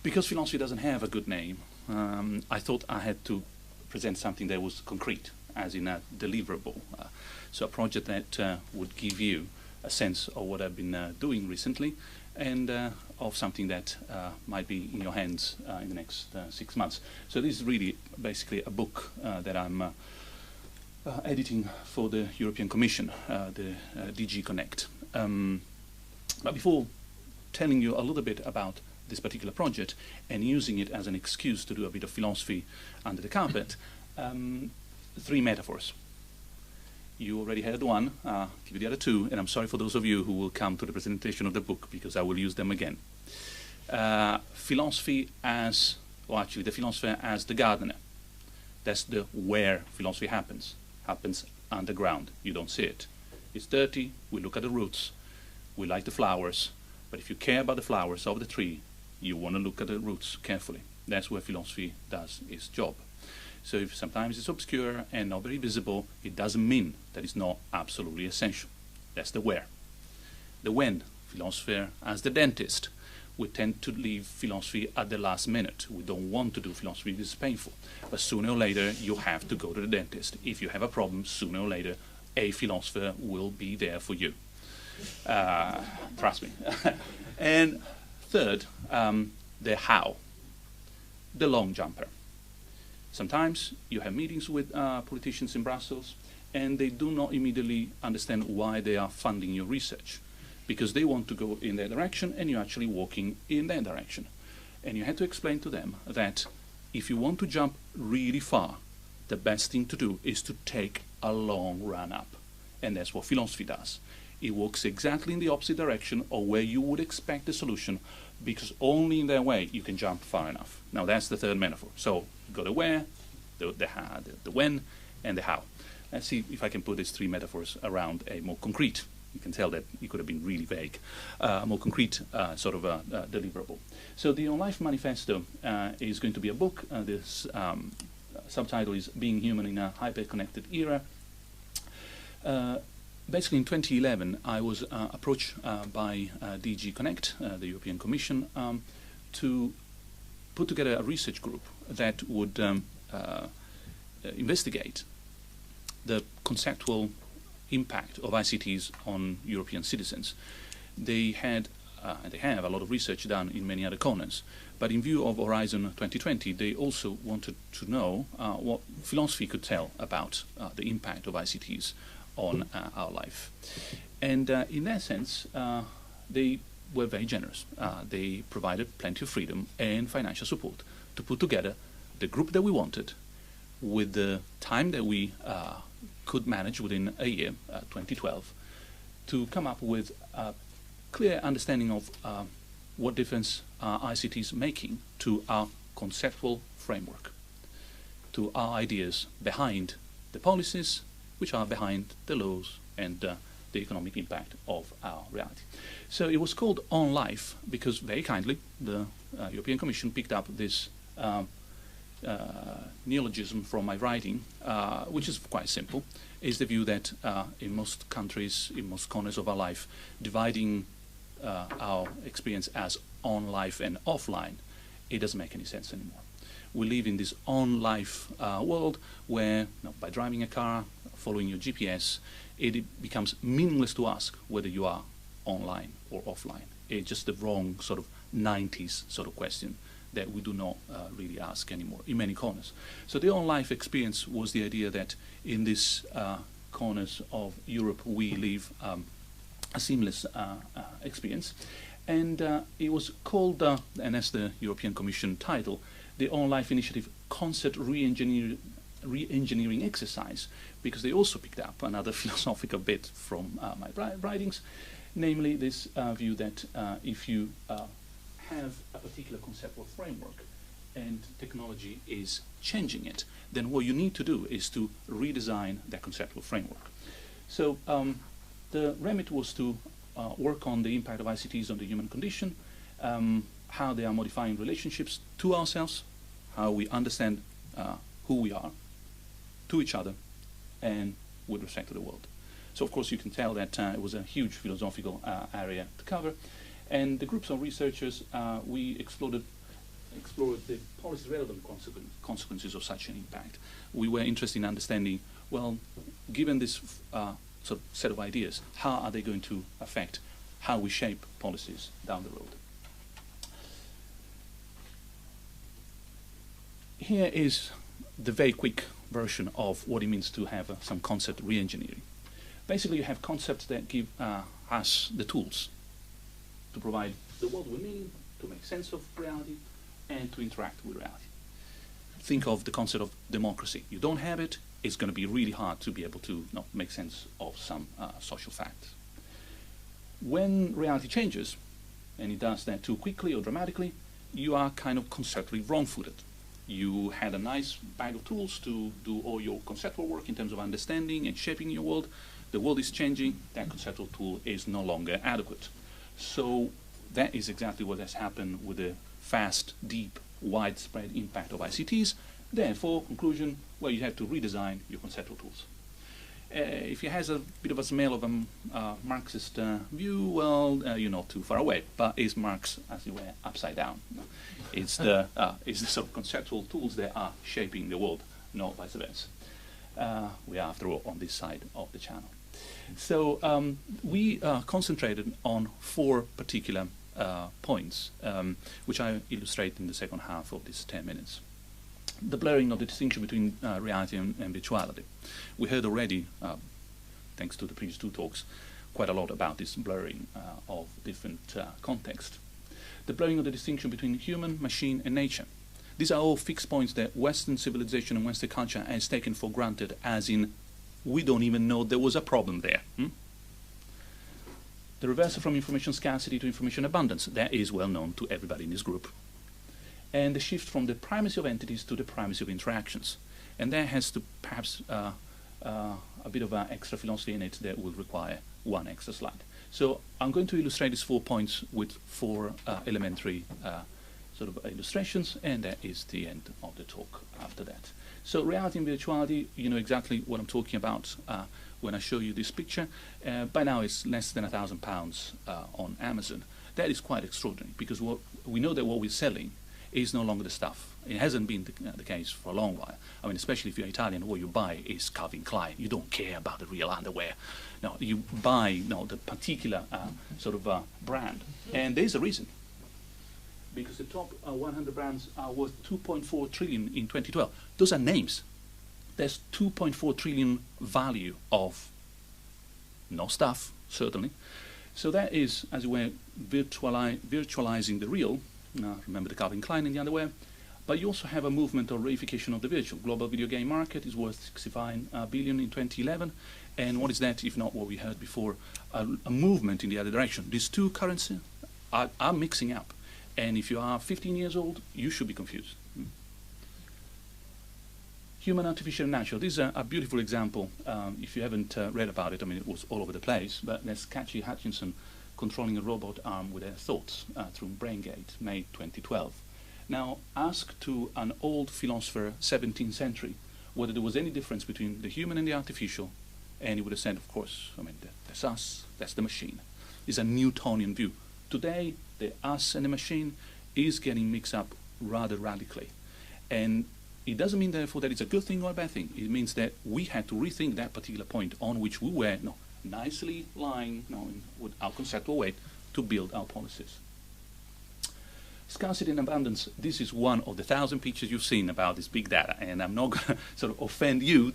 Because philosophy doesn't have a good name, I thought I had to present something that was concrete, as in a deliverable. So a project that would give you a sense of what I've been doing recently, and of something that might be in your hands in the next 6 months. So this is really basically a book that I'm editing for the European Commission, the DG Connect. But before telling you a little bit about this particular project and using it as an excuse to do a bit of philosophy under the carpet, 3 metaphors. You already had one, give you the other 2, and I'm sorry for those of you who will come to the presentation of the book because I will use them again. Philosophy as, or actually the philosopher as the gardener. That's the where philosophy happens underground. You don't see it. It's dirty, we look at the roots, we like the flowers, but if you care about the flowers of the tree, you want to look at the roots carefully. That's where philosophy does its job. So if sometimes it's obscure and not very visible, it doesn't mean that it's not absolutely essential. That's the where. The when, philosopher as the dentist. We tend to leave philosophy at the last minute. We don't want to do philosophy, it's painful. But sooner or later, you have to go to the dentist. If you have a problem, sooner or later, a philosopher will be there for you. Trust me. And third, the how, the long jumper. Sometimes you have meetings with politicians in Brussels, and they do not immediately understand why they are funding your research, because they want to go in their direction and you're actually walking in their direction. And you have to explain to them that if you want to jump really far, the best thing to do is to take a long run up. And that's what philosophy does. It walks exactly in the opposite direction of where you would expect the solution, because only in that way you can jump far enough. Now that's the third metaphor. So you got the where, the when, and the how. Let's see if I can put these 3 metaphors around a more concrete, you can tell that it could have been really vague, more concrete sort of deliverable. So the Onlife Manifesto is going to be a book. This subtitle is Being Human in a Hyper-Connected Era. Basically in 2011 I was approached by DG Connect, the European Commission, to put together a research group that would investigate the conceptual impact of ICTs on European citizens. They had and they have a lot of research done in many other corners, but in view of Horizon 2020 they also wanted to know what philosophy could tell about the impact of ICTs on our life. And in that sense they were very generous. They provided plenty of freedom and financial support to put together the group that we wanted with the time that we could manage within a year, 2012, to come up with a clear understanding of what difference ICT is making to our conceptual framework, to our ideas behind the policies, which are behind the laws and the economic impact of our reality. So it was called Onlife because very kindly the European Commission picked up this neologism from my writing, which is quite simple. Is the view that in most countries, in most corners of our life, dividing our experience as on life and offline, it doesn't make any sense anymore. We live in this on-life world where, by driving a car, following your GPS, it becomes meaningless to ask whether you are online or offline. It's just the wrong sort of 90s sort of question that we do not really ask anymore in many corners. So the on-life experience was the idea that in these corners of Europe we live a seamless experience. And it was called, and that's the European Commission title, the Onlife Initiative Concept Re-engineering Exercise, because they also picked up another philosophical bit from my writings, namely this view that if you have a particular conceptual framework and technology is changing it, then what you need to do is to redesign that conceptual framework. So the remit was to work on the impact of ICTs on the human condition, how they are modifying relationships to ourselves, how we understand who we are, to each other, and with respect to the world. So of course you can tell that it was a huge philosophical area to cover, and the groups of researchers, we explored explored the policy-relevant consequences of such an impact. We were interested in understanding, well, given this sort of set of ideas, how are they going to affect how we shape policies down the road? Here is the very quick version of what it means to have some concept re-engineering. Basically, you have concepts that give us the tools to provide the world we mean, to make sense of reality, and to interact with reality. Think of the concept of democracy. You don't have it, it's going to be really hard to be able to make sense of some social facts. When reality changes, and it does that too quickly or dramatically, you are kind of conceptually wrong-footed. You had a nice bag of tools to do all your conceptual work in terms of understanding and shaping your world. The world is changing, that conceptual tool is no longer adequate. So that is exactly what has happened with the fast, deep, widespread impact of ICTs. Therefore, conclusion, well, you have to redesign your conceptual tools. If it has a bit of a smell of a Marxist view, well, you're not too far away. But is Marx, as it were, upside down? It's the sort of conceptual tools that are shaping the world, not vice versa. We are, after all, on this side of the channel. So we concentrated on 4 particular points, which I illustrate in the second half of these 10 minutes. The blurring of the distinction between reality and virtuality. We heard already, thanks to the previous 2 talks, quite a lot about this blurring of different contexts. The blurring of the distinction between human, machine, and nature. These are all fixed points that Western civilization and Western culture has taken for granted, as in, we don't even know there was a problem there. The reversal from information scarcity to information abundance, that is well known to everybody in this group. And the shift from the primacy of entities to the primacy of interactions. And that has to perhaps a bit of an extra philosophy in it that will require 1 extra slide. So I'm going to illustrate these 4 points with 4 elementary sort of illustrations, and that is the end of the talk after that. So reality and virtuality, you know exactly what I'm talking about when I show you this picture. By now it's less than £1,000 on Amazon. That is quite extraordinary, because we know that what we're selling is no longer the stuff. It hasn't been the case for a long while. I mean, especially if you're Italian, what you buy is Calvin Klein. You don't care about the real underwear. No, you buy the particular sort of brand. And there's a reason. Because the top 100 brands are worth 2.4 trillion in 2012. Those are names. There's 2.4 trillion value of no stuff, certainly. So that is, as it were, virtualizing the real. Remember the Calvin Klein in the underwear. But you also have a movement of reification of the virtual. Global video game market is worth 65 billion in 2011. And what is that, if not what we heard before, a movement in the other direction. These 2 currencies are mixing up. And if you are 15 years old, you should be confused. Human, artificial, and natural. This is a beautiful example. If you haven't read about it, I mean, it was all over the place. But there's Cathy Hutchinson controlling a robot arm with her thoughts through BrainGate, May 2012. Now, ask to an old philosopher, 17th century, whether there was any difference between the human and the artificial, and he would have said, of course, I mean, that's us, that's the machine. It's a Newtonian view. Today, the us and the machine is getting mixed up rather radically. And it doesn't mean, therefore, that it's a good thing or a bad thing. It means that we had to rethink that particular point on which we were nicely lying with our conceptual weight to build our policies. Scarcity and abundance, this is one of the 1,000 pictures you've seen about this big data, and I'm not going to sort of offend you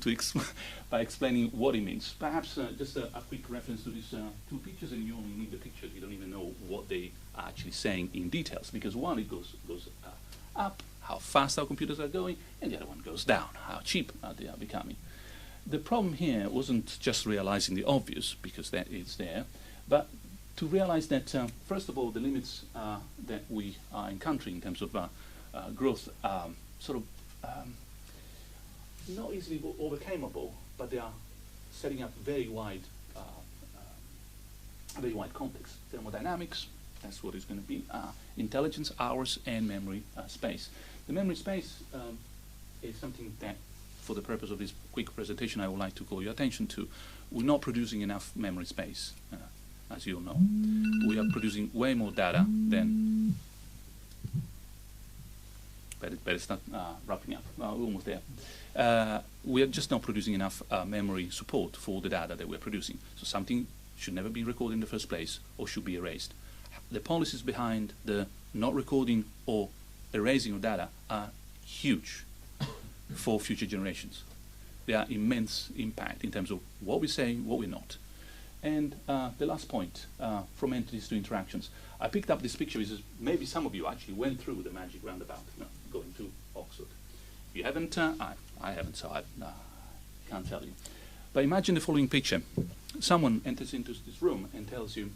by explaining what it means. Perhaps just a quick reference to these 2 pictures, and you only need the picture. You don't even know what they are actually saying in details, because one, it goes up, how fast our computers are going, and the other one goes down, how cheap they are becoming. The problem here wasn't just realizing the obvious, because that is there, but to realize that, first of all, the limits that we are encountering in terms of growth are sort of not easily overcomable, but they are setting up very wide context. Thermodynamics, that's what it's going to be. Intelligence, hours, and memory space. The memory space is something that, for the purpose of this quick presentation, I would like to call your attention to. We're not producing enough memory space. As you all know, we are producing way more data than better start wrapping up. We're almost there. We are just not producing enough memory support for the data that we're producing. So something should never be recorded in the first place or should be erased. The policies behind the not recording or erasing of data are huge for future generations. They are immense impact in terms of what we say, what we're not. And the last point, from entities to interactions. I picked up this picture because maybe some of you actually went through the magic roundabout, going to Oxford. If you haven't, I haven't, so I can't tell you. But imagine the following picture. Someone enters into this room and tells you,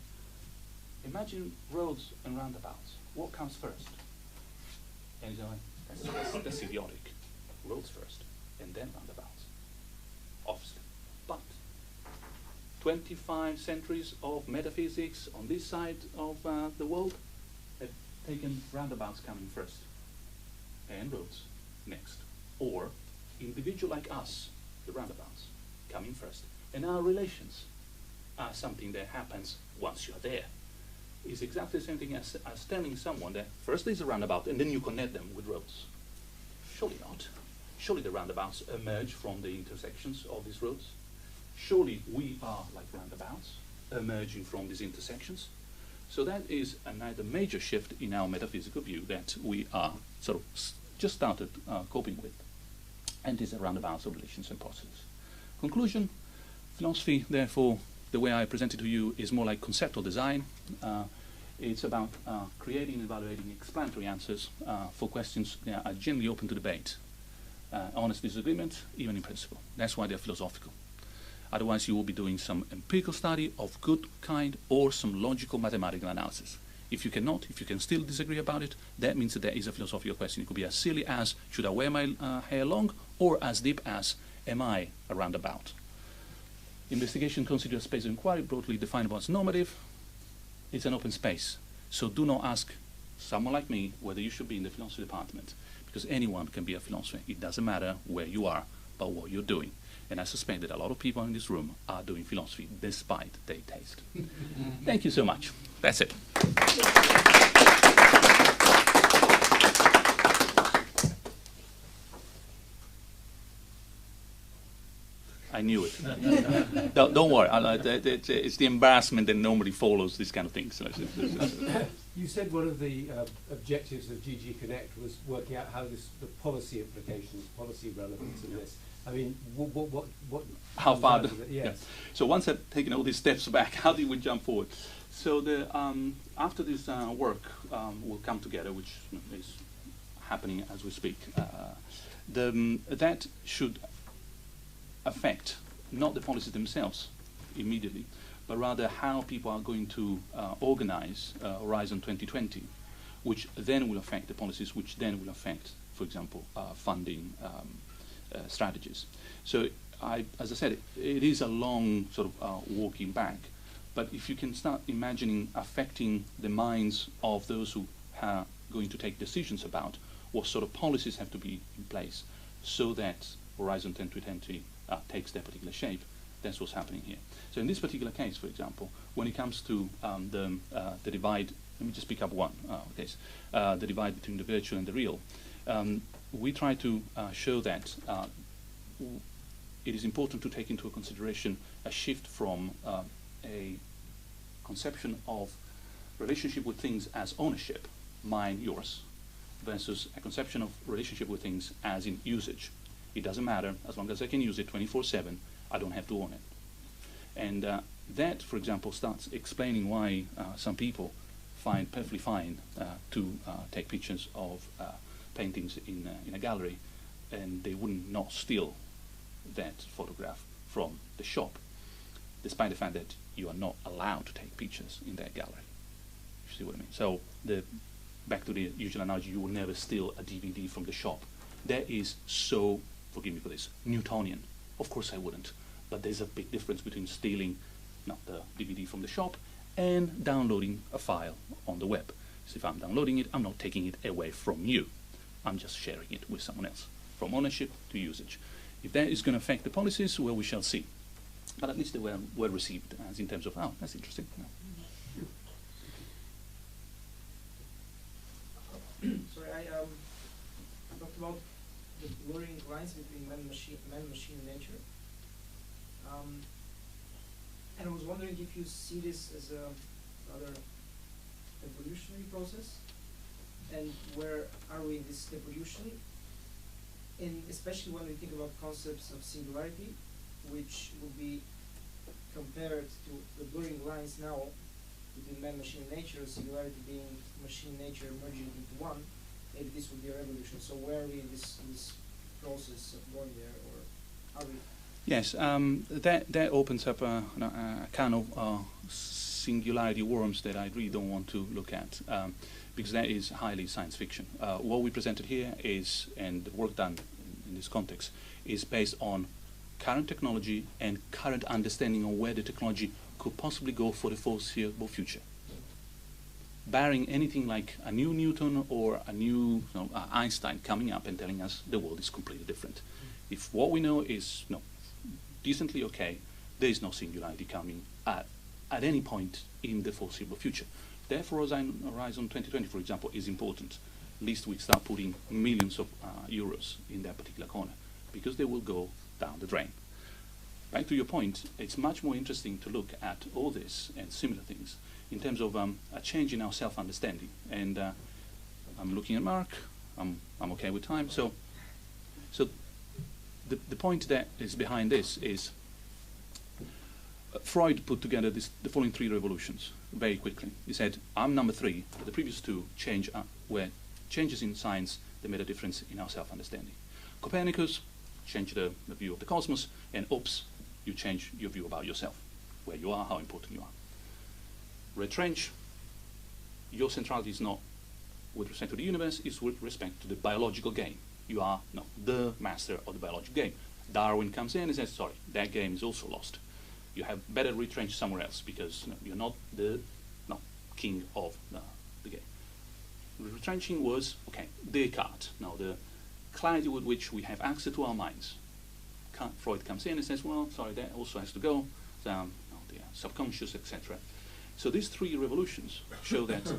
imagine roads and roundabouts. What comes first? And you're like, that's idiotic. Roads first, and then roundabouts. Obviously. But 25 centuries of metaphysics on this side of the world have taken roundabouts coming first, and roads next. Or individual like us, the roundabouts, coming first. And our relations are something that happens once you're there. It's exactly the same thing as telling someone that first there's a roundabout and then you connect them with roads. Surely not. Surely the roundabouts emerge from the intersections of these roads. Surely we are like roundabouts emerging from these intersections. So that is another major shift in our metaphysical view that we are sort of just started coping with. And these are roundabouts of relations and processes. Conclusion, philosophy, therefore, the way I present it to you is more like conceptual design. It's about creating and evaluating explanatory answers for questions that are generally open to debate. Honest disagreement, even in principle. That's why they're philosophical. Otherwise, you will be doing some empirical study of good kind or some logical mathematical analysis. If you cannot, if you can still disagree about it, that means that there is a philosophical question. It could be as silly as, should I wear my hair long? Or as deep as, am I a roundabout? Investigation considers space of inquiry, broadly definable as normative. It's an open space. So do not ask someone like me whether you should be in the philosophy department, because anyone can be a philosopher. It doesn't matter where you are, but what you're doing. And I suspect that a lot of people in this room are doing philosophy despite their taste. Thank you so much. That's it. I knew it. Don't worry. It's the embarrassment that normally follows this kind of thing. So you said one of the objectives of GG Connect was working out how the policy implications, policy relevance of this. I mean, what how far? Yes. Yeah. So once I've taken all these steps back, how do we jump forward? So after this work will come together, which is happening as we speak. That should affect not the policies themselves immediately, but rather how people are going to organize Horizon 2020, which then will affect the policies, which then will affect, for example, funding strategies. So, as I said, it is a long sort of walking back, but if you can start imagining affecting the minds of those who are going to take decisions about what sort of policies have to be in place so that Horizon 2020 takes that particular shape, that's what's happening here. So in this particular case, for example, when it comes to the divide, let me just pick up one case, the divide between the virtual and the real. We try to show that it is important to take into consideration a shift from a conception of relationship with things as ownership, mine, yours, versus a conception of relationship with things as in usage. It doesn't matter, as long as I can use it 24/7, I don't have to own it. And that, for example, starts explaining why some people find perfectly fine to take pictures of paintings in a gallery, and they would not steal that photograph from the shop, despite the fact that you are not allowed to take pictures in that gallery. You see what I mean? So back to the usual analogy, you will never steal a DVD from the shop. That is so, forgive me for this, Newtonian. Of course I wouldn't, but there's a big difference between stealing not the DVD from the shop and downloading a file on the web. So if I'm downloading it, I'm not taking it away from you. I'm just sharing it with someone else, from ownership to usage. If that is going to affect the policies, well, we shall see. But at least they were well received, as in terms of, oh, that's interesting. No. Sorry, talked about the blurring lines between man, machine, and nature. And I was wondering if you see this as a rather evolutionary process, and where are we in this evolution? And especially when we think about concepts of singularity, which would be compared to the blurring lines now between man, machine, and nature, singularity being machine, nature merging into one. Maybe this would be a revolution. So where are we in this process of going there, or are we? Yes, that opens up a kind of singularity worms that I really don't want to look at, because that is highly science fiction. What we presented here is, and the work done in this context, is based on current technology and current understanding of where the technology could possibly go for the foreseeable future. Barring anything like a new Newton or a new Einstein coming up and telling us the world is completely different. If what we know is decently okay, there is no singularity coming at any point in the foreseeable future. Therefore, Horizon 2020, for example, is important. At least we start putting millions of euros in that particular corner, because they will go down the drain. Back to your point, it's much more interesting to look at all this and similar things in terms of a change in our self-understanding. And I'm looking at Mark. I'm okay with time. So the point that is behind this is Freud put together the following 3 revolutions very quickly. He said, I'm number 3, but the previous 2 were changes in science that made a difference in our self-understanding. Copernicus changed the view of the cosmos, and oops, you change your view about yourself, where you are, how important you are. Retrench, your centrality is not with respect to the universe, it's with respect to the biological game. You are the master of the biological game. Darwin comes in and says, sorry, that game is also lost. You have better retrench somewhere else, because you're not the king of the game. Retrenching was, okay, Descartes. Now the clarity with which we have access to our minds. Freud comes in and says, well, sorry, that also has to go, the subconscious, etc. So these 3 revolutions show that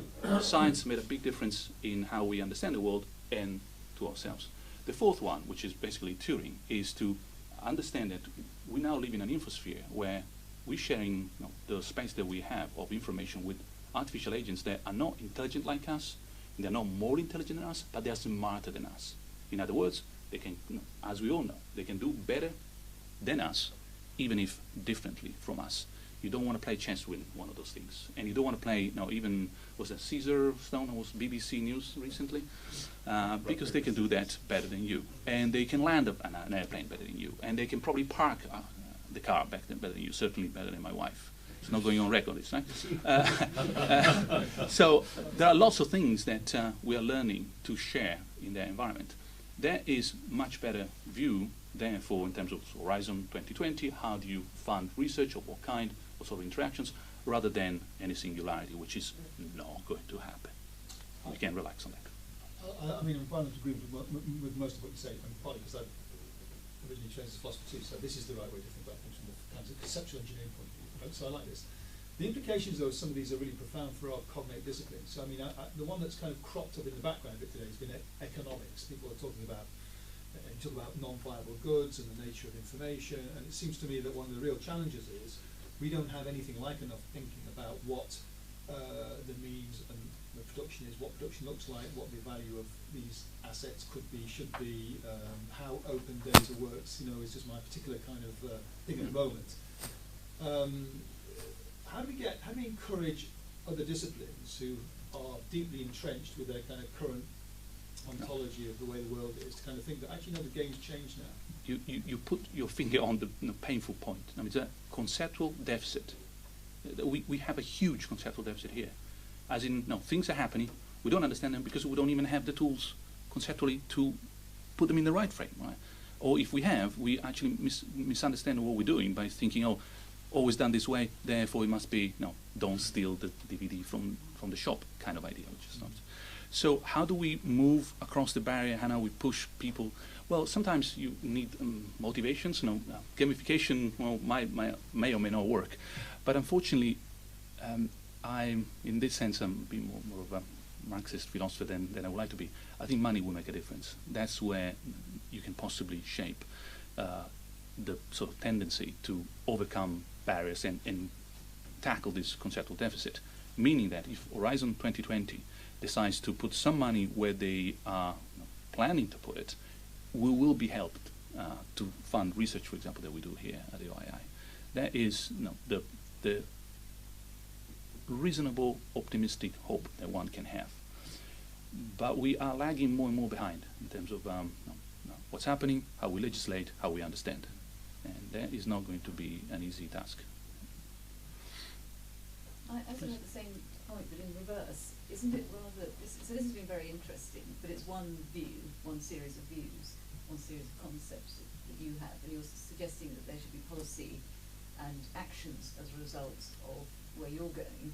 science made a big difference in how we understand the world and to ourselves. The 4th one, which is basically Turing, is to understand that we now live in an infosphere where we're sharing the space that we have of information with artificial agents that are not intelligent like us, and they're not more intelligent than us, but they're smarter than us. In other words, they can, as we all know, they can do better than us, even if differently from us. You don't want to play chess with one of those things. And you don't want to play, even, was that Caesar Stone, was BBC News recently? Because they can do that better than you. And they can land an airplane better than you. And they can probably park the car better than you, certainly better than my wife. It's not going on record, this, right? So there are lots of things that we are learning to share in their environment. There is much better view, therefore, in terms of Horizon 2020, how do you fund research, of what kind, what sort of interactions, rather than any singularity, which is not going to happen. We can relax on that. I mean, I'm fine to agree with most of what you say, and partly because I've originally trained as a philosopher too, so this is the right way to think about things from the kind of conceptual engineering point of view. Right? So I like this. The implications, though, of some of these are really profound for our cognate disciplines. So, I mean, the one that's kind of cropped up in the background a bit today has been economics. People are talking about, you talk about non-viable goods and the nature of information, and it seems to me that one of the real challenges is we don't have anything like enough thinking about what the means and the production is, what production looks like, what the value of these assets could be, should be, how open data works, is just my particular kind of thing at the moment. How do we encourage other disciplines who are deeply entrenched with their kind of current ontology of the way the world is to kind of think that actually the game's changed now? You put your finger on the painful point. I mean, it's a conceptual deficit. We have a huge conceptual deficit here. As in, things are happening, we don't understand them because we don't even have the tools conceptually to put them in the right frame, right? Or if we have, we actually misunderstand what we're doing by thinking, always done this way, therefore it must be, don't steal the DVD from the shop kind of idea, which is not. So how do we move across the barrier? How do we push people? Well, sometimes you need motivations. Gamification, may or may not work. But unfortunately, in this sense, I'm being more of a Marxist philosopher than I would like to be. I think money will make a difference. That's where you can possibly shape the sort of tendency to overcome barriers and tackle this conceptual deficit. Meaning that if Horizon 2020 decides to put some money where they are planning to put it, we will be helped to fund research, for example, that we do here at the OII. That is the reasonable, optimistic hope that one can have. But we are lagging more and more behind in terms of what's happening, how we legislate, how we understand. And that is not going to be an easy task. I think at the same point, but in reverse, isn't it rather, so this has been very interesting, but it's one view, one series of views, one series of concepts that you have, and you're suggesting that there should be policy and actions as a result of where you're going.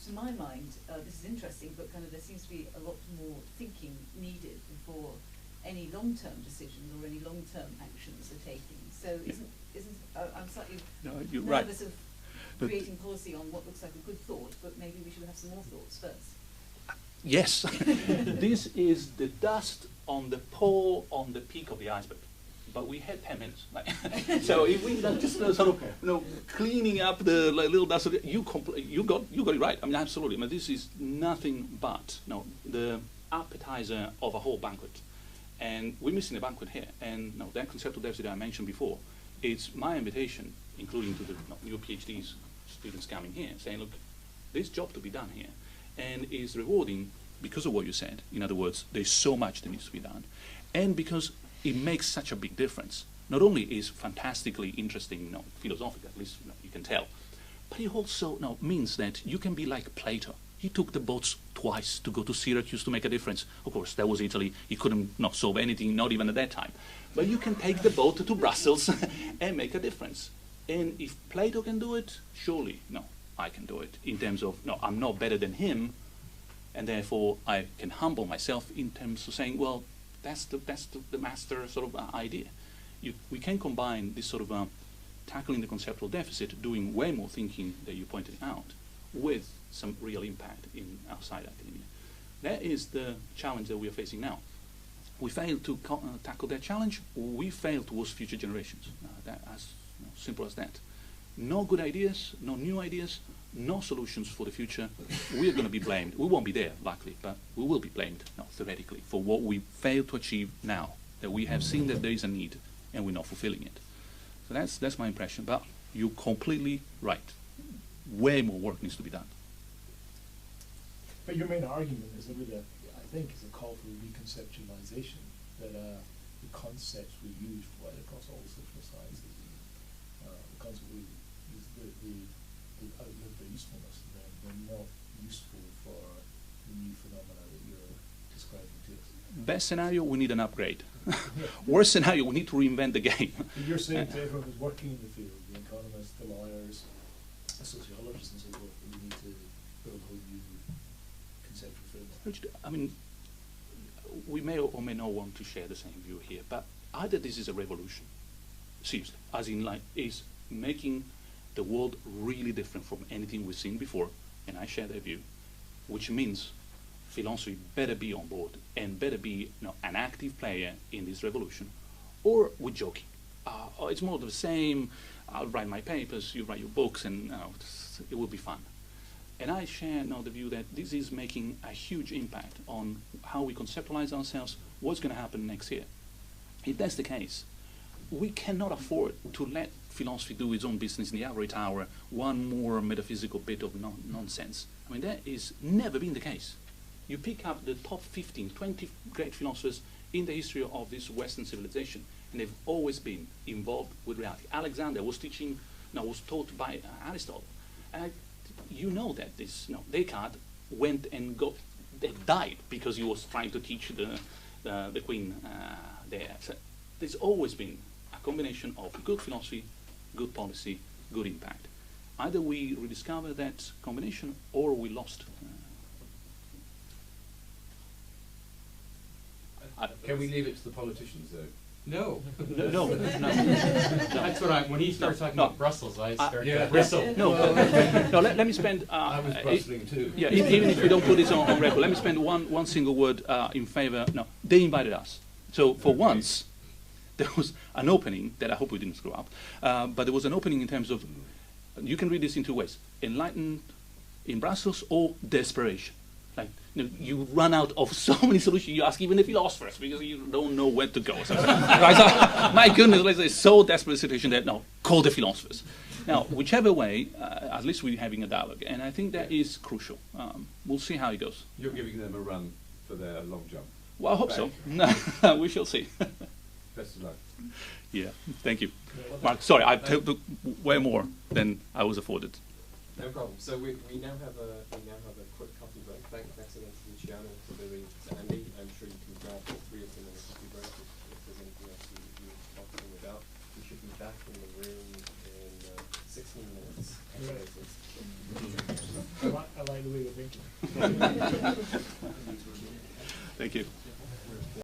To my mind, this is interesting, but kind of there seems to be a lot more thinking needed before any long-term decisions or any long-term actions are taken. So I'm slightly nervous of creating policy on what looks like a good thought, but maybe we should have some more thoughts first. Yes, this is the dust on the pole on the peak of the iceberg. But we had 10 minutes. So if we just sort of cleaning up the little dust, you got it right. I mean, absolutely. I mean, this is nothing but the appetizer of a whole banquet, and we're missing a banquet here. And that conceptual deficit I mentioned before, it's my invitation, including to the new PhDs students coming here, saying, look, there's job to be done here, and is rewarding because of what you said. In other words, there's so much that needs to be done, and because it makes such a big difference. Not only is fantastically interesting, philosophical, at least you can tell, but it also means that you can be like Plato. He took the boats twice to go to Syracuse to make a difference. Of course, that was Italy. He couldn't solve anything, not even at that time. But you can take the boat to Brussels and make a difference. And if Plato can do it, surely, I can do it. In terms of, I'm not better than him, and therefore I can humble myself in terms of saying, well, that's the master sort of idea. We can combine this sort of tackling the conceptual deficit, doing way more thinking that you pointed out, with some real impact in outside academia. That is the challenge that we are facing now. We fail to tackle that challenge, we fail towards future generations. That as simple as that. No good ideas, no new ideas, no solutions for the future. We're going to be blamed. We won't be there, luckily, but we will be blamed, theoretically, for what we fail to achieve now, that we have seen that there is a need and we're not fulfilling it. So that's my impression, but you're completely right. Way more work needs to be done. But your main argument is really, I think, is a call for reconceptualization, that the concepts we use right across all the social sciences, the concept we use, they outlive their usefulness, and they're not useful for the new phenomena that you're describing to us. Best scenario, we need an upgrade. Worst scenario, we need to reinvent the game. You're saying to everyone who's working in the field, the economists, the lawyers, the sociologists and so forth, that we need to build a whole new conceptual framework. I mean, we may or may not want to share the same view here, but either this is a revolution, seriously, as in like is making the world really different from anything we've seen before, and I share that view, which means philosophy better be on board and better be an active player in this revolution, or we're joking. It's more of the same, I'll write my papers, you write your books, and it will be fun. And I share the view that this is making a huge impact on how we conceptualize ourselves, what's going to happen next year. If that's the case, we cannot afford to let philosophy do its own business in the ivory tower, one more metaphysical bit of nonsense. I mean, that has never been the case. You pick up the top 15, 20 great philosophers in the history of this Western civilization, and they've always been involved with reality. Alexander was was taught by Aristotle. And you know that Descartes went and died because he was trying to teach the queen there. So there's always been a combination of good philosophy, good policy, good impact. Either we rediscover that combination or we lost. Can we leave it to the politicians, though? No. No, no. That's what when he starts talking No. about Brussels, I start yeah. to bristle. No, no. Let me spend. I was bristling too. Yeah, even if we don't put this on record, let me spend one single word in favor. No, they invited us. So for once, there was an opening that I hope we didn't screw up. But there was an opening in terms of, you can read this in two ways: enlightened in Brussels or desperation. Like, you run out of so many solutions. You ask even the philosophers because you don't know where to go. So, right? So, my goodness, let's say so desperate situation that no, call the philosophers. Now, whichever way, at least we're having a dialogue, and I think that is crucial. We'll see how it goes. You're giving them a run for their long jump. Well, I hope so. We shall see. Best of luck. Yeah, thank you, Mark. Sorry, I took way more than I was afforded. No problem. So we now have a quick coffee break. Thanks again to Luciano, to Billy, to Andy. I'm sure you can grab all three of them in a coffee break if there's anything else you want to talk to them about. We should be back in the room in 16 minutes. I like the way you're thinking.